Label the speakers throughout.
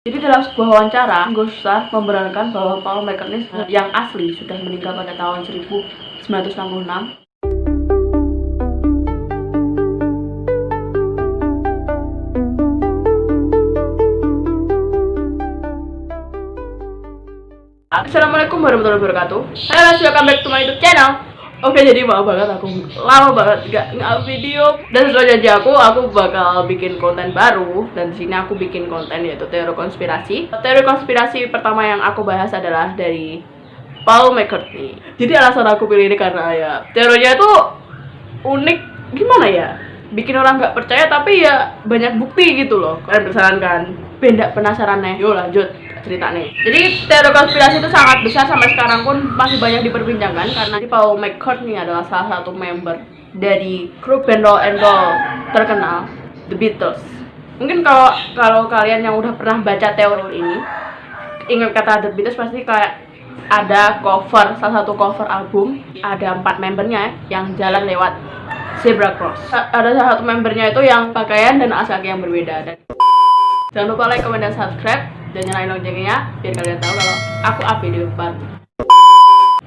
Speaker 1: Jadi dalam sebuah wawancara, Ringo Starr membenarkan bahwa Paul McCartney yang asli sudah meninggal pada tahun 1966. Assalamualaikum warahmatullahi wabarakatuh. Halo guys, welcome back to my YouTube channel. Oke, jadi maaf banget aku lama banget gak nge-up video. Dan sesuai janji aku bakal bikin konten baru. Dan di sini aku bikin konten yaitu teori konspirasi. Teori konspirasi pertama yang aku bahas adalah dari Paul McCartney. Jadi alasan aku pilih ini karena ya teorinya itu unik, gimana ya, bikin orang nggak percaya tapi ya banyak bukti gitu loh. Kalian penasaran kan? Benda penasaran nih. Yuk lanjut cerita nih. Jadi teori konspirasi itu sangat besar, sampai sekarang pun masih banyak diperbincangkan karena Paul McCartney adalah salah satu member dari grup band rock and roll terkenal The Beatles. Mungkin kalau kalian yang udah pernah baca teori ini, ingat kata The Beatles pasti kayak ada cover, salah satu cover album, ada 4 membernya yang jalan lewat zebra cross. Ada salah satu membernya itu yang pakaian dan alas kaki yang berbeda. Dan jangan lupa like, comment, dan subscribe dan nyalain loncengnya biar kalian tahu kalau aku up video baru.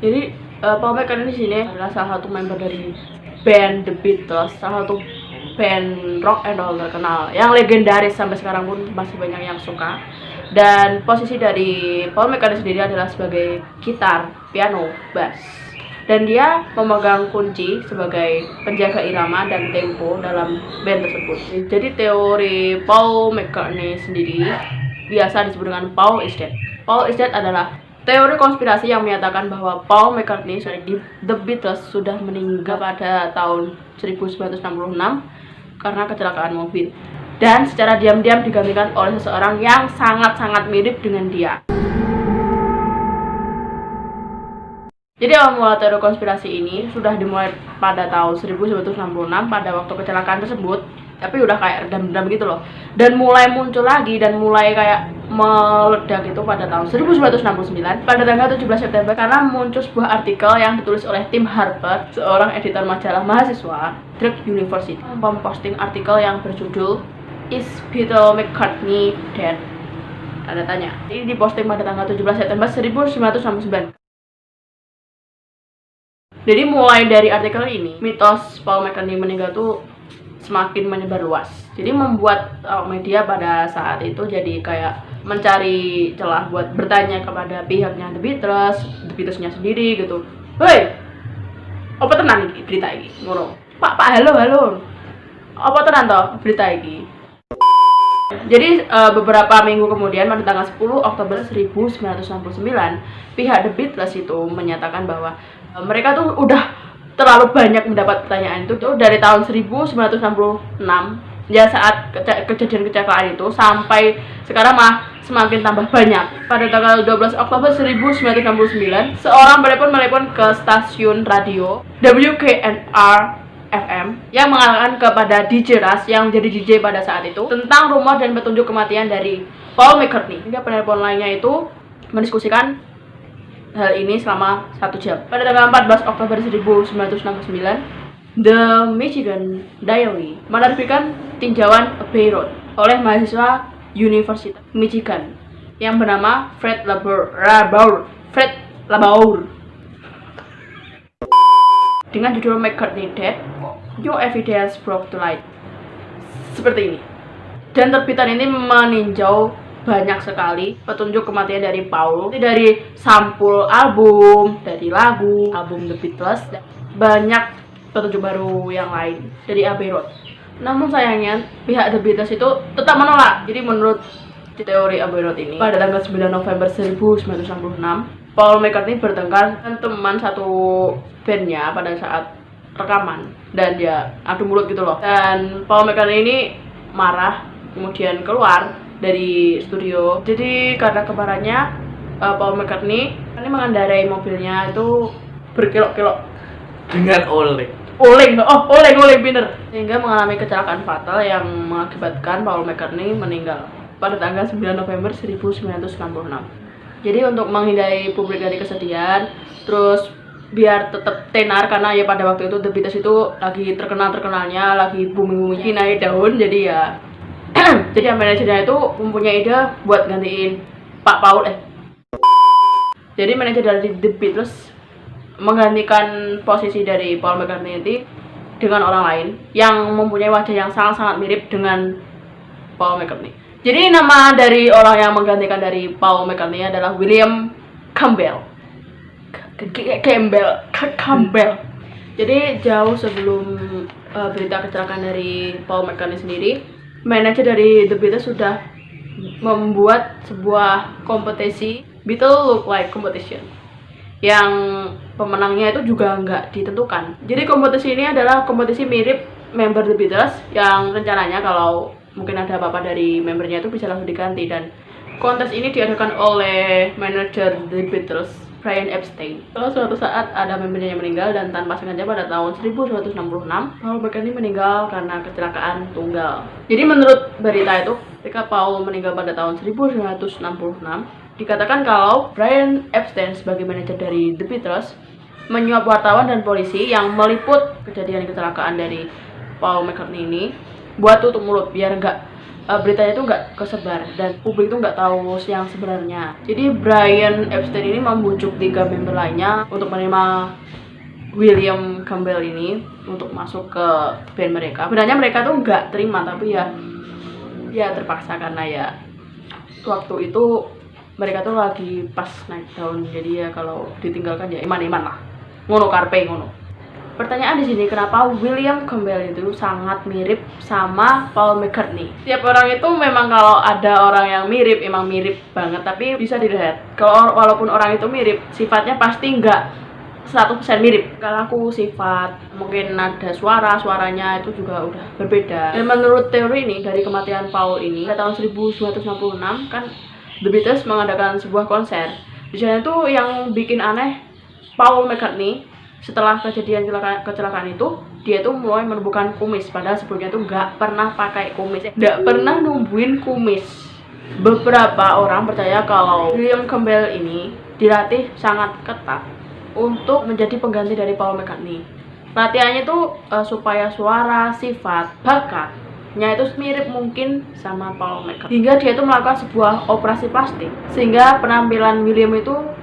Speaker 1: Jadi Paul McCartney di sini adalah salah satu member dari band The Beatles, salah satu band rock and roll terkenal yang legendaris, sampai sekarang pun masih banyak yang suka. Dan posisi dari Paul McCartney sendiri adalah sebagai gitar, piano, bass. Dan dia memegang kunci sebagai penjaga irama dan tempo dalam band tersebut. Jadi teori Paul McCartney sendiri biasa disebut dengan Paul is Dead. Paul is Dead adalah teori konspirasi yang menyatakan bahwa Paul McCartney di The Beatles sudah meninggal pada tahun 1966 karena kecelakaan mobil. Dan secara diam-diam digantikan oleh seseorang yang sangat-sangat mirip dengan dia. Jadi awal mula teori konspirasi ini sudah dimulai pada tahun 1966 pada waktu kecelakaan tersebut, tapi udah kayak redam-redam gitu loh. Dan mulai muncul lagi dan mulai kayak meledak itu pada tahun 1969 pada tanggal 17 September karena muncul sebuah artikel yang ditulis oleh Tim Harper, seorang editor majalah mahasiswa Drake University, memposting artikel yang berjudul Is Paul McCartney Dead? Tanda tanya. Ini diposting pada tanggal 17 September 1969. Jadi mulai dari artikel ini, mitos Paul McCartney meninggal tuh semakin menyebar luas. Jadi membuat media pada saat itu jadi kayak mencari celah buat bertanya kepada pihaknya The Beatlesnya sendiri gitu. Hei, apa tenan iki berita iki? Ngono. Pak, halo. Apa tenan toh berita iki? Jadi beberapa minggu kemudian pada tanggal 10 Oktober 1969, pihak The Beatles itu menyatakan bahwa mereka tuh udah terlalu banyak mendapat pertanyaan itu tuh dari tahun 1966 ya, saat kejadian kecelakaan itu sampai sekarang semakin tambah banyak. Pada tanggal 12 Oktober 1969, seorang menelepon ke stasiun radio WKNR FM yang mengatakan kepada DJ Rush yang jadi DJ pada saat itu tentang rumor dan petunjuk kematian dari Paul McCartney. Hingga penelpon lainnya itu mendiskusikan hal ini selama 1 jam. Pada tanggal 14 Oktober 1969, The Michigan Diary menerbitkan tinjauan Abbey Road oleh mahasiswa Universitas Michigan yang bernama Fred Labour dengan judul McCartney Dead, New Evidence Brought to Light. Seperti ini. Dan terbitan ini meninjau banyak sekali petunjuk kematian dari Paul, dari sampul album, dari lagu, album The Beatles, dan banyak petunjuk baru yang lain dari Abbey Road. Namun sayangnya pihak The Beatles itu tetap menolak. Jadi menurut teori Abbey Road ini, pada tanggal 9 November 1966, Paul McCartney bertengkar dengan teman satu bandnya pada saat rekaman dan dia adu mulut gitu loh. Dan Paul McCartney ini marah, kemudian keluar dari studio. Jadi karena kemarahannya, Paul McCartney ini mengendarai mobilnya itu berkelok-kelok
Speaker 2: dengan oleng
Speaker 1: pinter, sehingga mengalami kecelakaan fatal yang mengakibatkan Paul McCartney meninggal pada tanggal 9 November 1966. Jadi untuk menghindari publik dari kesedihan, terus biar tetap tenar karena ya pada waktu itu The Beatles itu lagi terkenalnya, lagi booming naik daun, jadi ya Jadi manajernya itu mempunyai ide buat gantiin Pak Paul. Jadi manajer dari The Beatles menggantikan posisi dari Paul McCartney dengan orang lain yang mempunyai wajah yang sangat-sangat mirip dengan Paul McCartney. Jadi nama dari orang yang menggantikan dari Paul McCartney adalah William Campbell. Campbell. Jadi jauh sebelum berita kecelakaan dari Paul McCartney sendiri, manajer dari The Beatles sudah membuat sebuah kompetisi Beatles Look Like Competition yang pemenangnya itu juga nggak ditentukan. Jadi kompetisi ini adalah kompetisi mirip member The Beatles yang rencananya kalau mungkin ada apa-apa dari membernya itu bisa langsung diganti, dan kontes ini diadakan oleh manajer The Beatles Brian Epstein. Kalau suatu saat ada membernya yang meninggal dan tanpa sengaja pada tahun 1966, Paul McCartney meninggal karena kecelakaan tunggal. Jadi menurut berita itu, ketika Paul meninggal pada tahun 1966, dikatakan kalau Brian Epstein sebagai manajer dari The Beatles menyuap wartawan dan polisi yang meliput kejadian kecelakaan dari Paul McCartney ini buat tutup mulut biar beritanya itu nggak kesebar dan publik itu nggak tahu yang sebenarnya. Jadi Brian Epstein ini membujuk 3 member lainnya untuk menerima William Campbell ini untuk masuk ke band mereka. Sebenarnya mereka tuh nggak terima, tapi ya terpaksa karena ya waktu itu mereka tuh lagi pas naik daun. Jadi ya kalau ditinggalkan ya iman-iman lah. Ngono karpe ngono. Pertanyaan di sini, kenapa William Campbell itu sangat mirip sama Paul McCartney? Tiap orang itu memang kalau ada orang yang mirip, emang mirip banget, tapi bisa dilihat. Kalau walaupun orang itu mirip, sifatnya pasti nggak 100% mirip. Kalau aku sifat, mungkin nada suaranya itu juga udah berbeda. Dan menurut teori ini, dari kematian Paul ini, pada tahun 1966 kan The Beatles mengadakan sebuah konser. Di sana tuh yang bikin aneh, Paul McCartney setelah kejadian kecelakaan itu, dia tuh mulai menumbuhkan kumis, padahal sebelumnya tuh nggak pernah pakai kumis, nggak pernah numbuhin kumis. Beberapa orang percaya kalau William Campbell ini dilatih sangat ketat untuk menjadi pengganti dari Paul McCartney. Latihannya tuh supaya suara, sifat, bakatnya itu mirip mungkin sama Paul McCartney. Hingga dia itu melakukan sebuah operasi plastik, sehingga penampilan William itu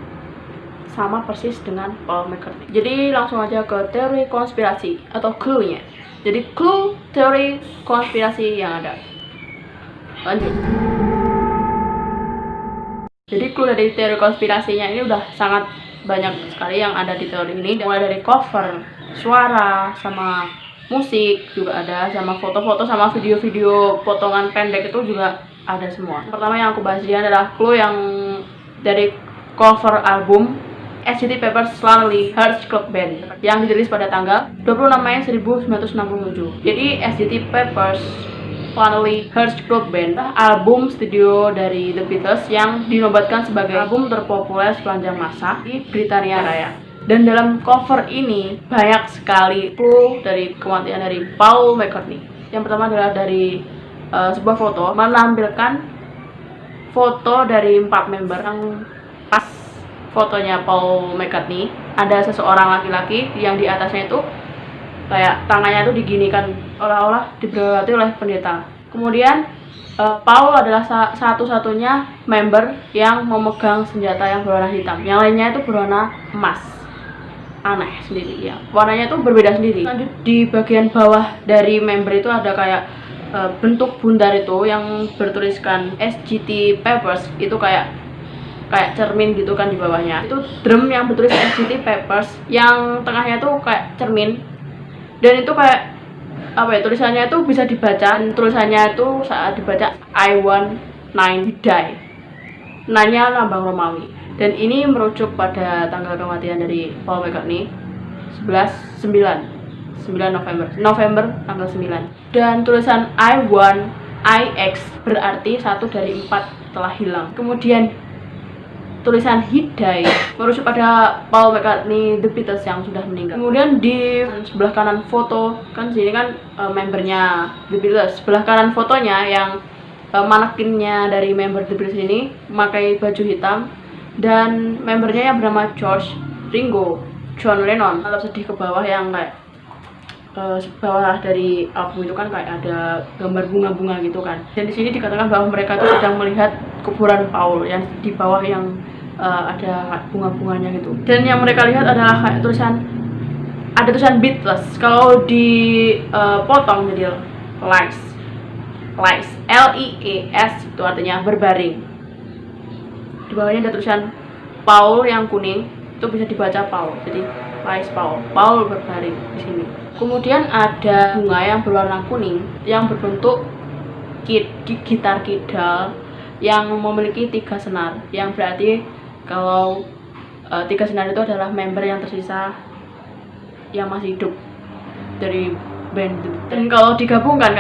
Speaker 1: sama persis dengan Paul McCartney. Jadi langsung aja ke teori konspirasi atau clue-nya. Jadi clue teori konspirasi yang ada. Lanjut. Jadi clue dari teori konspirasinya ini udah sangat banyak sekali yang ada di teori ini. Mulai dari cover, suara, sama musik juga ada, sama foto-foto, sama video-video potongan pendek itu juga ada semua. Pertama yang aku bahas dia adalah clue yang dari cover album SGT Pepper's Lonely Hearts Club Band yang dirilis pada tanggal 26 Mei 1967. Jadi SGT Pepper's Lonely Hearts Club Band, album studio dari The Beatles yang dinobatkan sebagai album terpopuler sepanjang masa di Britania Raya. Dan dalam cover ini banyak sekali clue dari kematian dari Paul McCartney. Yang pertama adalah dari sebuah foto menampilkan foto dari 4 member yang pas fotonya Paul McCartney ada seseorang laki-laki yang di atasnya itu kayak tangannya itu diginikan olah-olah diberkati oleh pendeta. Kemudian Paul adalah satu-satunya member yang memegang senjata yang berwarna hitam. Yang lainnya itu berwarna emas. Aneh sendiri ya. Warnanya itu berbeda sendiri. Lanjut di bagian bawah dari member itu ada kayak bentuk bundar itu yang bertuliskan SGT Peppers, itu kayak cermin gitu kan di bawahnya. Itu drum yang bertulis SGT Peppers, yang tengahnya tuh kayak cermin. Dan itu kayak apa ya, tulisannya itu bisa dibaca. Tulisannya itu saat dibaca I want 9 die. 9-nya lambang Romawi. Dan ini merujuk pada tanggal kematian dari Paul McCartney 9 November tanggal 9. Dan tulisan I want IX berarti 1 dari 4 telah hilang. Kemudian tulisan Hidai merujuk pada Paul McCartney The Beatles yang sudah meninggal. Kemudian di sebelah kanan foto, kan sini kan membernya The Beatles. Sebelah kanan fotonya yang manekinnya dari member The Beatles ini memakai baju hitam, dan membernya yang bernama George, Ringo, John Lennon tetap sedih ke bawah yang kayak bawah dari album itu kan kayak ada gambar bunga-bunga gitu kan. Dan di sini dikatakan bahwa mereka itu sedang melihat kuburan Paul yang di bawah yang ada bunga-bunganya gitu. Dan yang mereka lihat adalah kayak ada tulisan Beatles. Kalau dipotong jadi lies, LIES itu artinya berbaring. Di bawahnya ada tulisan Paul yang kuning, itu bisa dibaca Paul. Jadi lies Paul berbaring di sini. Kemudian ada bunga yang berwarna kuning yang berbentuk gitar kidal yang memiliki 3 senar, yang berarti kalau 3 senar itu adalah member yang tersisa yang masih hidup dari band itu. Dan kalau digabungkan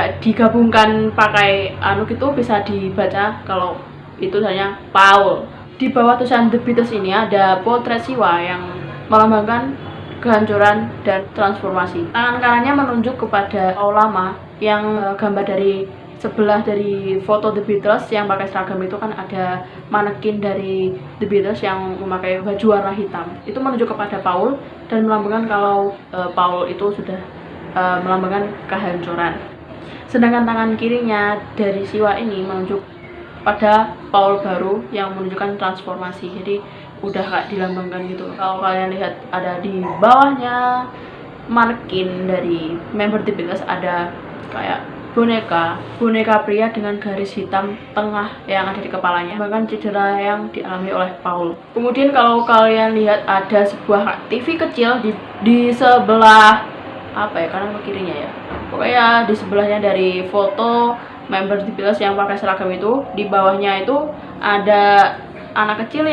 Speaker 1: pakai itu bisa dibaca kalau itu hanya Paul. Di bawah tulisan The Beatles ini ada potret Siwa yang melambangkan kehancuran dan transformasi. Tangan kanannya menunjuk kepada Paul lama yang gambar dari sebelah dari foto The Beatles yang pakai seragam itu kan ada manekin dari The Beatles yang memakai baju warna hitam. Itu menunjuk kepada Paul dan melambangkan kalau Paul itu sudah melambangkan kehancuran. Sedangkan tangan kirinya dari Siwa ini menunjuk pada Paul baru yang menunjukkan transformasi. Jadi udah kayak dilambangkan gitu. Kalau kalian lihat ada di bawahnya manekin dari member The Beatles ada kayak boneka pria dengan garis hitam tengah yang ada di kepalanya, bahkan cedera yang dialami oleh Paul. Kemudian kalau kalian lihat ada sebuah TV kecil di sebelah kanan ke kirinya ya, pokoknya di sebelahnya dari foto member The Beatles yang pakai seragam itu, di bawahnya itu ada anak kecil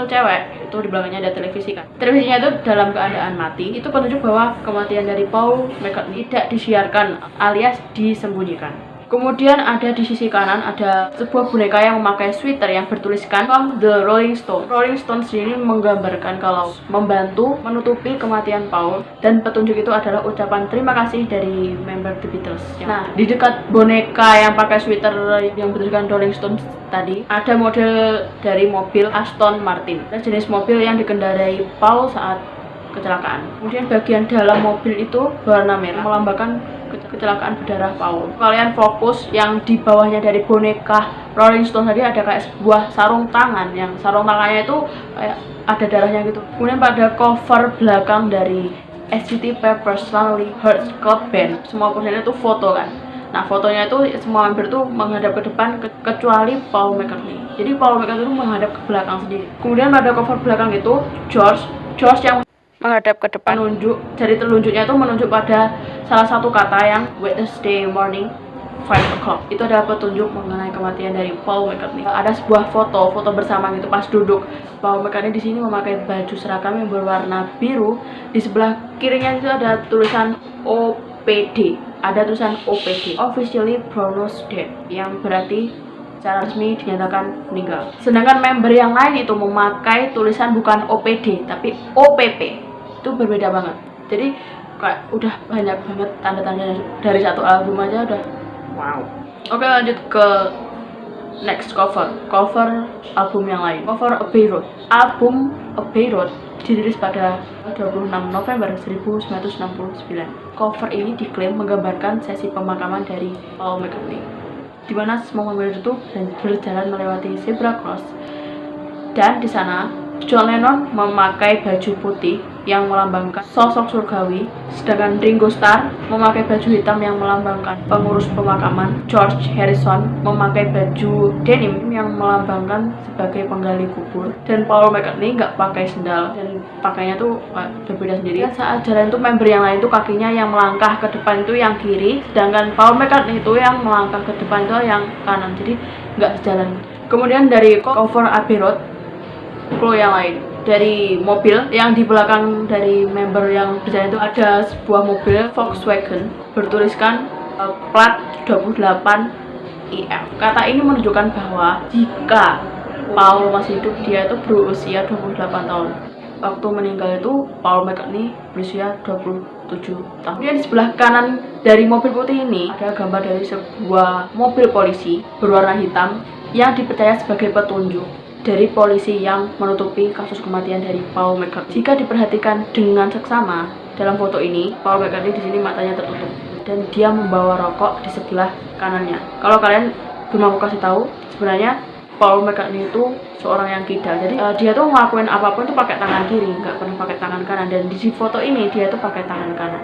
Speaker 1: cewek, itu di belakangnya ada televisi kan. Televisinya itu dalam keadaan mati, itu penunjuk bahwa kematian dari Paul McCartney tidak disiarkan alias disembunyikan. Kemudian ada di sisi kanan ada sebuah boneka yang memakai sweater yang bertuliskan From the Rolling Stone. Rolling Stone sini menggambarkan kalau membantu menutupi kematian Paul, dan petunjuk itu adalah ucapan terima kasih dari member The Beatles. Nah, di dekat boneka yang pakai sweater yang bertuliskan Rolling Stone tadi ada model dari mobil Aston Martin, jenis mobil yang dikendarai Paul saat kecelakaan. Kemudian bagian dalam mobil itu berwarna merah melambangkan kecelakaan berdarah Paul. Kalian fokus yang di bawahnya dari boneka Rolling Stone tadi ada kayak sebuah sarung tangan, yang sarung tangannya itu kayak ada darahnya gitu. Kemudian pada cover belakang dari SCT Papers Lonely Hearts Club Band, semua personilnya itu foto kan. Nah, fotonya itu semua member tuh menghadap ke depan kecuali Paul McCartney. Jadi Paul McCartney itu menghadap ke belakang sendiri. Kemudian pada cover belakang itu George yang menghadap ke depan, jari telunjuknya itu menunjuk pada salah satu kata yang Wednesday morning 5 o'clock. Itu adalah petunjuk mengenai kematian dari Paul McCartney. Ada sebuah foto bersama gitu pas duduk. Paul McCartney di sini memakai baju seragam yang berwarna biru. Di sebelah kirinya itu ada tulisan OPD. Ada tulisan OPD, officially pronounced dead, yang berarti secara resmi dinyatakan meninggal. Sedangkan member yang lain itu memakai tulisan bukan OPD tapi OPP. Itu berbeda banget. Jadi kayak udah banyak banget tanda-tanda dari satu album aja udah wow. Oke, lanjut ke next cover album yang lain. Cover Abbey Road. Album Abbey Road dirilis pada 26 November 1969. Cover ini diklaim menggambarkan sesi pemakaman dari Paul McCartney, di mana semua member itu berjalan melewati zebra cross, dan di sana John Lennon memakai baju putih yang melambangkan sosok surgawi, sedangkan Ringo Starr memakai baju hitam yang melambangkan pengurus pemakaman. George Harrison memakai baju denim yang melambangkan sebagai penggali kubur, dan Paul McCartney nggak pakai sendal dan pakainya tuh berbeda sendiri. Dan saat jalan itu member yang lain tuh kakinya yang melangkah ke depan itu yang kiri, sedangkan Paul McCartney itu yang melangkah ke depan itu yang kanan, jadi nggak sejalan. Kemudian dari cover Abbey Road, clue yang lain dari mobil yang di belakang dari member yang berjalan itu ada sebuah mobil Volkswagen bertuliskan plat 28 IF. Kata ini menunjukkan bahwa jika Paul masih hidup, dia itu berusia 28 tahun. Waktu meninggal itu Paul McCartney berusia 27 tahun. Kemudian di sebelah kanan dari mobil putih ini ada gambar dari sebuah mobil polisi berwarna hitam yang dipercaya sebagai petunjuk dari polisi yang menutupi kasus kematian dari Paul McCartney. Jika diperhatikan dengan seksama, dalam foto ini Paul McCartney di sini matanya tertutup dan dia membawa rokok di sebelah kanannya. Kalau kalian belum aku kasih tahu, sebenarnya Paul McCartney itu seorang yang kidal. Jadi dia tuh ngelakuin apapun tuh pakai tangan kiri, nggak pernah pakai tangan kanan. Dan di foto ini dia tuh pakai tangan kanan,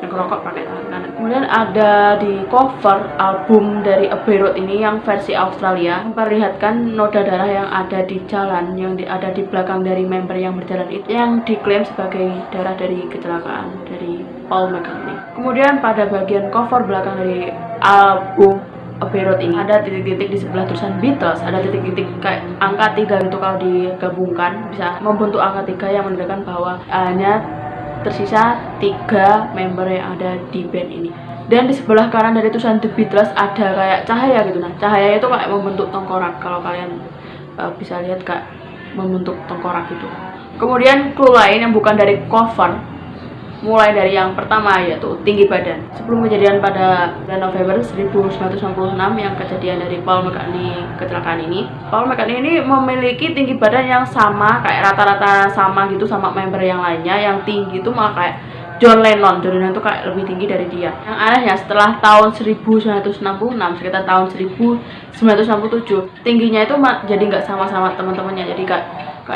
Speaker 1: yang ngerokok pakai tangan kanan. Kemudian ada di cover album dari Abbey Road ini yang versi Australia, memperlihatkan noda darah yang ada di jalan, yang ada di belakang dari member yang berjalan itu, yang diklaim sebagai darah dari kecelakaan dari Paul McCartney. Kemudian pada bagian cover belakang dari album Abbey Road ini ada titik-titik di sebelah tulisan Beatles, ada titik-titik kayak angka 3 itu, kalau digabungkan bisa membentuk angka 3 yang menandakan bahwa hanya tersisa 3 member yang ada di band ini. Dan di sebelah kanan dari tulisan The Beatles ada kayak cahaya gitu. Nah, cahaya itu kayak membentuk tengkorak, kalau kalian bisa lihat kayak membentuk tengkorak gitu. Kemudian clue lain yang bukan dari cover, mulai dari yang pertama yaitu tinggi badan. Sebelum kejadian pada bulan November 1966 yang kejadian dari Paul McCartney kecelakaan ini, Paul McCartney ini memiliki tinggi badan yang sama, kayak rata-rata sama gitu sama member yang lainnya. Yang tinggi itu malah kayak John Lennon itu kayak lebih tinggi dari dia. Yang anehnya setelah tahun 1966, sekitar tahun 1967, tingginya itu jadi nggak sama-sama teman-temannya, jadi kayak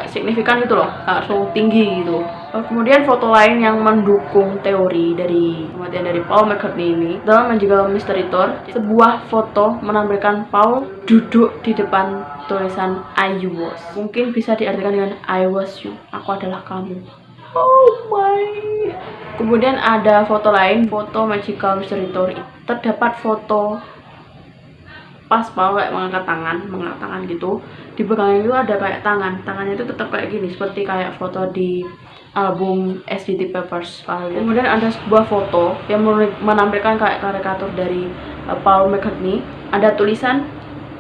Speaker 1: signifikan gitu loh, langsung tinggi gitu. Kemudian foto lain yang mendukung teori dari kematian dari Paul McCartney ini dalam Magical Mystery Tour, sebuah foto menampilkan Paul duduk di depan tulisan I was. Mungkin bisa diartikan dengan I was you, aku adalah kamu. Oh my. Kemudian ada foto lain, foto Magical Mystery Tour. Terdapat foto pas Paul kayak mengangkat tangan gitu. Di belakangnya itu ada kayak tangannya itu tetap kayak gini, seperti kayak foto di album SDT Papers. Kemudian ada sebuah foto yang menampilkan kayak karikatur dari Paul McCartney. Ada tulisan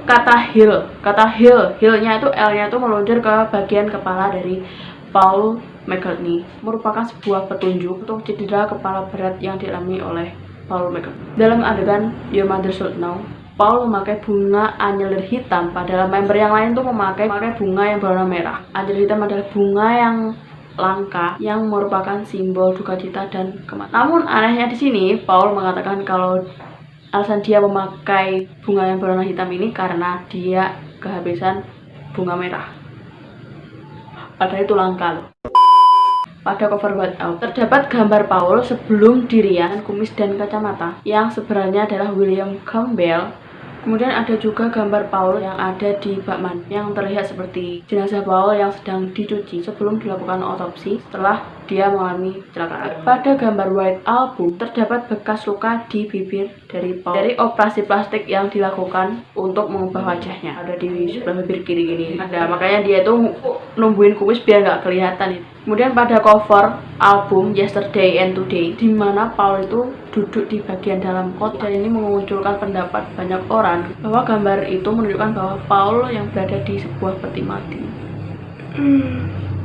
Speaker 1: kata Hill-nya itu L-nya itu meluncur ke bagian kepala dari Paul McCartney, merupakan sebuah petunjuk untuk cedera kepala berat yang dialami oleh Paul McCartney. Dalam adegan Your Mother Should Know, Paul memakai bunga anjelir hitam, padahal member yang lain tuh memakai bunga yang berwarna merah. Anjelir hitam adalah bunga yang langka yang merupakan simbol duka cita dan kematian. Namun anehnya di sini Paul mengatakan kalau alasan dia memakai bunga yang berwarna hitam ini karena dia kehabisan bunga merah. Padahal itu langka loh. Pada cover White Out terdapat gambar Paul sebelum dirian, kumis dan kacamata, yang sebenarnya adalah William Campbell. Kemudian ada juga gambar Paul yang ada di Batman, yang terlihat seperti jenazah Paul yang sedang dicuci sebelum dilakukan otopsi setelah dia mengalami kecelakaan. Pada gambar White Album terdapat bekas luka di bibir dari Paul dari operasi plastik yang dilakukan untuk mengubah wajahnya. Ada di sebelah bibir kiri gini. Ada, makanya dia tuh numbuhin kumis biar nggak kelihatan. Kemudian pada cover album Yesterday and Today, di mana Paul itu duduk di bagian dalam kot, dan ini memunculkan pendapat banyak orang bahwa gambar itu menunjukkan bahwa Paul yang berada di sebuah peti mati.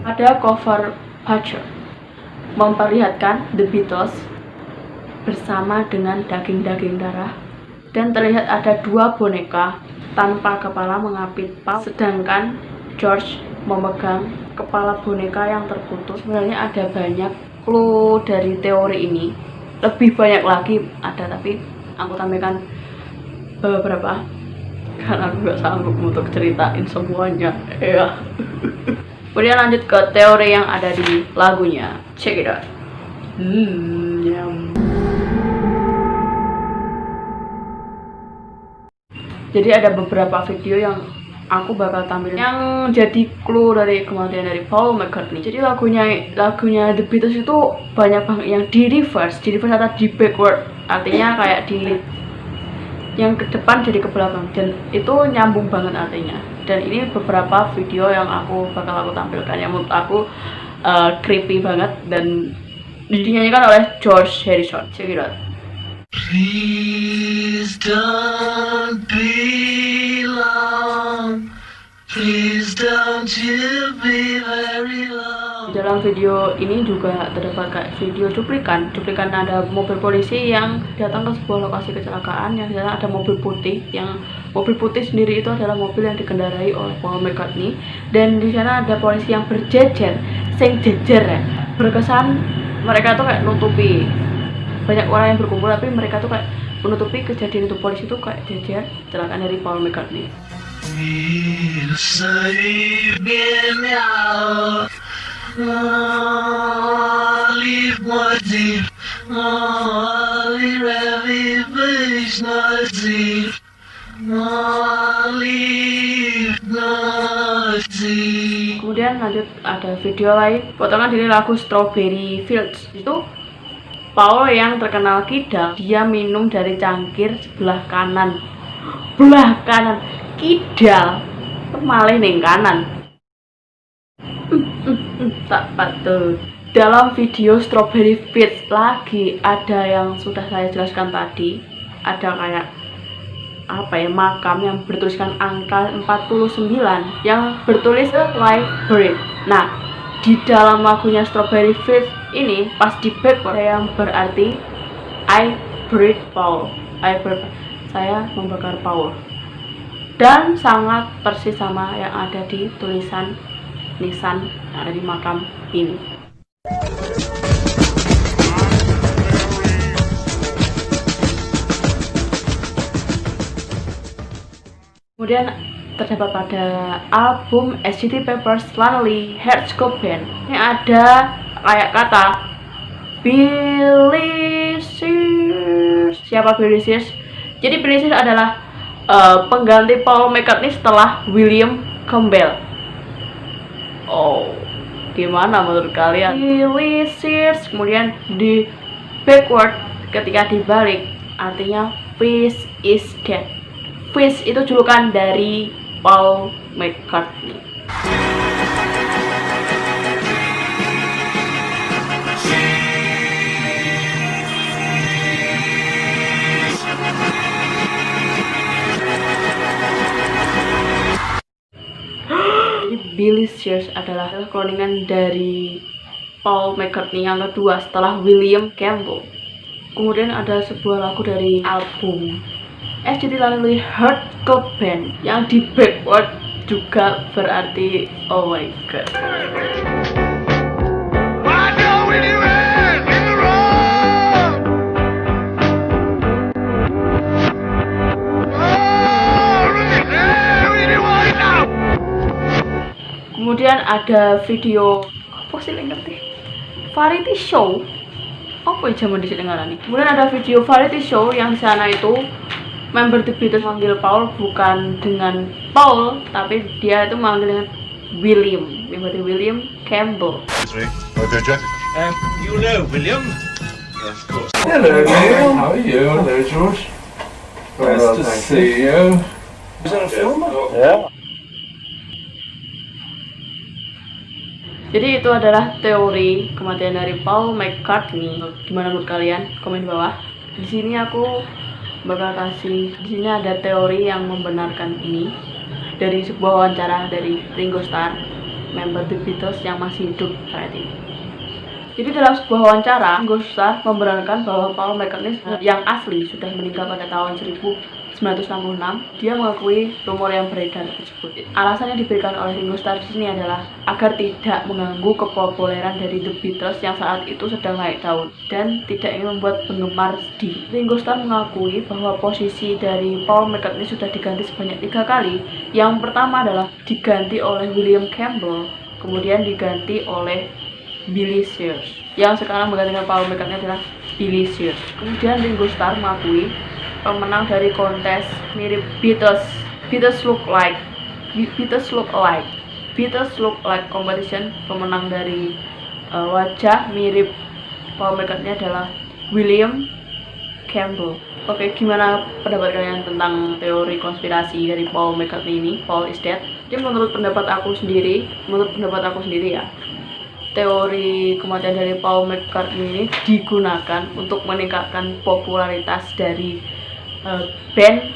Speaker 1: Pada cover Picture memperlihatkan The Beatles bersama dengan daging-daging darah, dan terlihat ada 2 boneka tanpa kepala mengapit Paul, sedangkan George memegang kepala boneka yang terputus. Sebenarnya ada banyak clue dari teori ini, lebih banyak lagi ada, tapi aku tampilkan beberapa karena aku gak sanggup untuk ceritain semuanya ya. Kemudian lanjut ke teori yang ada di lagunya, check it out. Jadi ada beberapa video yang aku bakal tampilin yang jadi clue dari kematian dari Paul McCartney. Jadi lagunya The Beatles itu banyak banget yang di reverse atau di backward, artinya kayak di yang ke depan jadi ke belakang, dan itu nyambung banget artinya. Dan ini beberapa video yang aku tampilkan yang menurut aku creepy banget dan dinyanyikan oleh George Harrison. Check it out.
Speaker 3: Please don't be long. Please don't you be very long.
Speaker 1: Di dalam video ini juga terdapat kayak video cuplikan ada mobil polisi yang datang ke sebuah lokasi kecelakaan, yang di sana ada mobil putih, yang mobil putih sendiri itu adalah mobil yang dikendarai oleh Paul McCartney, dan di sana ada polisi yang berjejer, berkesan mereka tuh kayak nutupi, banyak orang yang berkumpul tapi mereka tuh kayak menutupi kejadian itu. Polisi tuh kayak jajar kecelakaan dari Paul McCartney.
Speaker 3: We'll save me now. Leave my deep, leave everybody's not deep, leave not deep.
Speaker 1: Kemudian lanjut ada video lain, potongan dari lagu Strawberry Fields. Itu Paul yang terkenal kidal, dia minum dari cangkir sebelah kanan. Belah kanan, kidal, malih ning kanan. Tak patut. Dalam video Strawberry Fields lagi ada yang sudah saya jelaskan tadi, ada kayak apa ya, makam yang bertuliskan angka 49 yang bertulis like bird. Nah, di dalam lagunya Strawberry Fields ini pas di backward yang berarti I breathe Paul, saya membakar Paul, dan sangat persis sama yang ada di tulisan nisan yang ada di makam ini. Kemudian terdapat pada album SCT Papers Lonely Hearts Club Band ini ada kayak kata Billy Shears. Siapa Billy Shears? Jadi Billy Shears adalah pengganti Paul McCartney setelah William Campbell. Oh, gimana menurut kalian? Billy Shears. Kemudian di backward ketika dibalik artinya Fish is dead. Fish itu julukan dari Paul McCartney. Billy Shears adalah cloningan dari Paul McCartney yang kedua setelah William Campbell. Kemudian ada sebuah lagu dari album SCT Lonely Hearts Club Band yang di backward juga berarti oh my god. Kemudian ada video apa sih ngerti? Variety show. Apa ya zaman di sini ngarani? Kemudian ada video variety show yang di sana itu member The Beatles manggil Paul bukan dengan Paul, tapi dia itu manggil dengan William. Member William Campbell.
Speaker 4: You know William? Yes, of course.
Speaker 2: Hello, Neil. How are you? Hello, George.
Speaker 4: Nice to see
Speaker 2: you.
Speaker 4: Is that a film?
Speaker 2: Yeah.
Speaker 1: Jadi itu adalah teori kematian dari Paul McCartney. Gimana menurut kalian? Komen di bawah. Di sini aku bakal kasih. Di sini ada teori yang membenarkan ini dari sebuah wawancara dari Ringo Starr, member The Beatles yang masih hidup saat ini. Jadi dalam sebuah wawancara, Ringo Starr membenarkan bahwa Paul McCartney yang asli sudah meninggal pada tahun 1966. Dia mengakui rumor yang beredar tersebut. Alasan yang diberikan oleh Ringo Starr di sini adalah agar tidak mengganggu kepopuleran dari The Beatles yang saat itu sedang naik daun dan tidak ingin membuat penggemar sedih. Ringo Starr mengakui bahwa posisi dari Paul McCartney sudah diganti sebanyak 3 kali. Yang pertama adalah diganti oleh William Campbell, kemudian diganti oleh Billy Shears. Yang sekarang menggantikan Paul McCartney adalah Billy Shears. Kemudian Ringo Starr mengakui pemenang dari kontes mirip Beatles look alike competition, pemenang dari wajah mirip Paul McCartney adalah William Campbell. Oke, gimana pendapat kalian tentang teori konspirasi dari Paul McCartney ini? Paul is dead. Jadi menurut pendapat aku sendiri ya, teori kematian dari Paul McCartney ini digunakan untuk meningkatkan popularitas dari band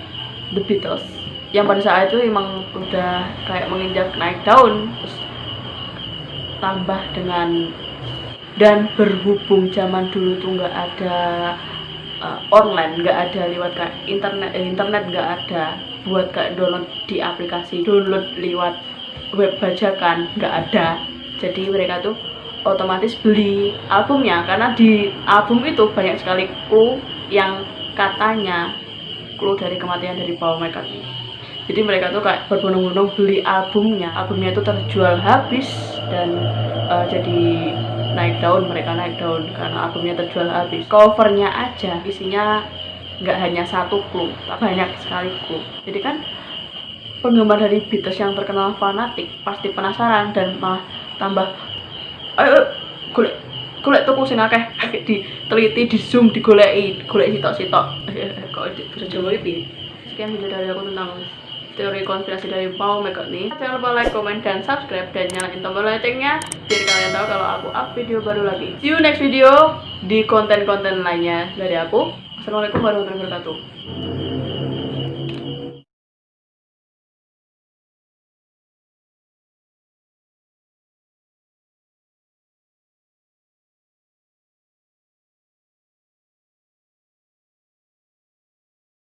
Speaker 1: The Beatles yang pada saat itu emang udah kayak menginjak naik daun, terus tambah dengan dan berhubung zaman dulu tuh nggak ada online, nggak ada lewat kayak internet nggak ada buat kayak download di aplikasi, download lewat web bajakan nggak ada. Jadi mereka tuh otomatis beli albumnya, karena di album itu banyak sekali clue yang katanya clue dari kematian dari Paul McCartney. Jadi mereka tuh kayak berbondong-bondong beli albumnya itu terjual habis dan jadi naik daun, mereka naik daun karena albumnya terjual habis. Covernya aja isinya nggak hanya satu clue, tapi banyak sekali clue. Jadi kan penggemar dari Beatles yang terkenal fanatik pasti penasaran dan malah tambah ayo golek tuku sing akeh diteliti, di zoom, digoleki sitok-sitok. Kok bisa Jawa iki. Sekian video dari aku tentang teori konspirasi dari Paul McCartney. Jangan lupa like, comment, dan subscribe dan nyalain tombol loncengnya biar kalian tahu kalau aku up video baru lagi. See you next video di konten-konten lainnya dari aku. Assalamualaikum warahmatullahi wabarakatuh.